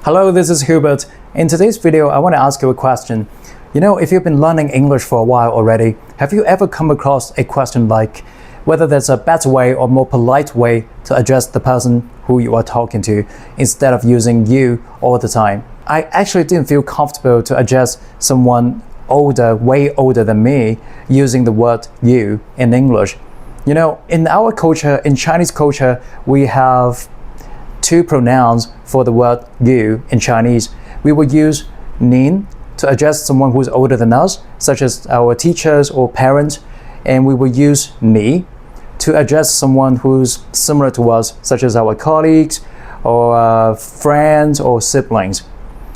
Hello, this is Hubert. In today's video, I want to ask you a question. You know, if you've been learning English for a while already, have you ever come across a question like whether there's a better way or more polite way to address the person who you are talking to instead of using you all the time? I actually didn't feel comfortable to address someone older, way older than me, using the word you in English. You know, in our culture, in Chinese culture, we have two pronouns for the word you in Chinese. We would use nin to address someone who's older than us, such as our teachers or parents, and we would use ni to address someone who's similar to us, such as our colleagues or friends or siblings.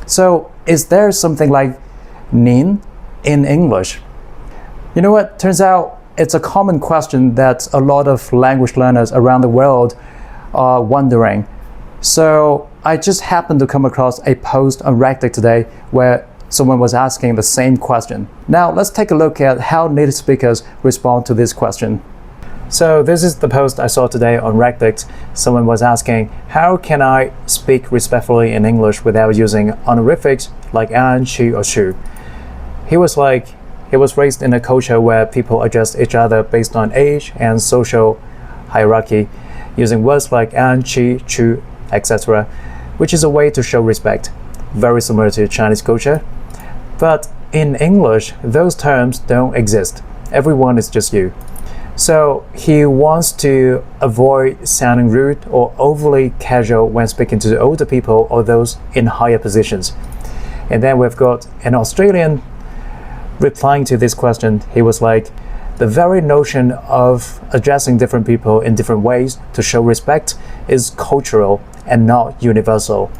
So is there something like nin in English? You know what? Turns out it's a common question that a lot of language learners around the world are wondering. So I just happened to come across a post on Reddit today where someone was asking the same question. Now let's take a look at how native speakers respond to this question. So this is the post I saw today on Reddit. Someone was asking, how can I speak respectfully in English without using honorifics like an, she, or shu? He was raised in a culture where people address each other based on age and social hierarchy, using words like an, chi, chu, etc., which is a way to show respect, very similar to Chinese culture. But in English, those terms don't exist. Everyone is just you. So he wants to avoid sounding rude or overly casual when speaking to the older people or those in higher positions. And then we've got an Australian replying to this question. He was like, the very notion of addressing different people in different ways to show respect is cultural and not universal.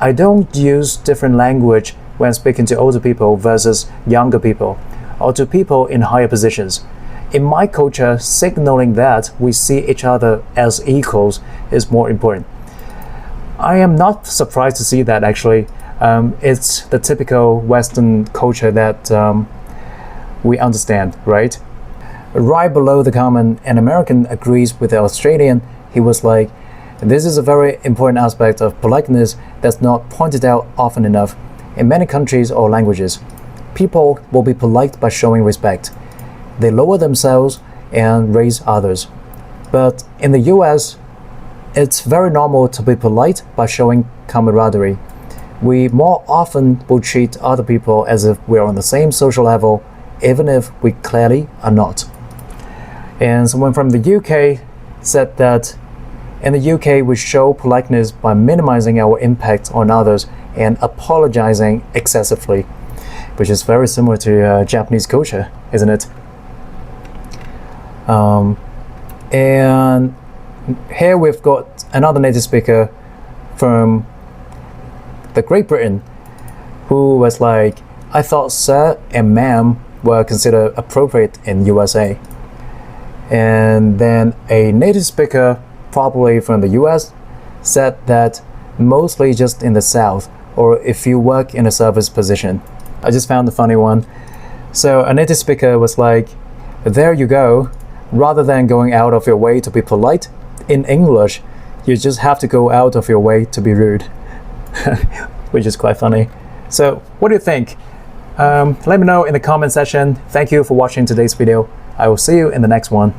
I don't use different language when speaking to older people versus younger people or to people in higher positions. In my culture, signaling that we see each other as equals is more important. I am not surprised to see that actually. It's the typical Western culture that we understand, right? Right below the comment, an American agrees with the Australian. He was like, this is a very important aspect of politeness that's not pointed out often enough. In many countries or languages, people will be polite by showing respect. They lower themselves and raise others. But in the US, it's very normal to be polite by showing camaraderie. We more often will treat other people as if we're on the same social level, even if we clearly are not. And someone from the UK said that in the UK, we show politeness by minimizing our impact on others and apologizing excessively, which is very similar to Japanese culture, isn't it? And here we've got another native speaker from the Great Britain who was like, I thought sir and ma'am were considered appropriate in USA. And then a native speaker, probably from the US, said that mostly just in the South or if you work in a service position. I just found a funny one. So a native speaker was like, there you go. Rather than going out of your way to be polite, in English, you just have to go out of your way to be rude. Which is quite funny. So what do you think? Let me know in the comment section. Thank you for watching today's video. I will see you in the next one.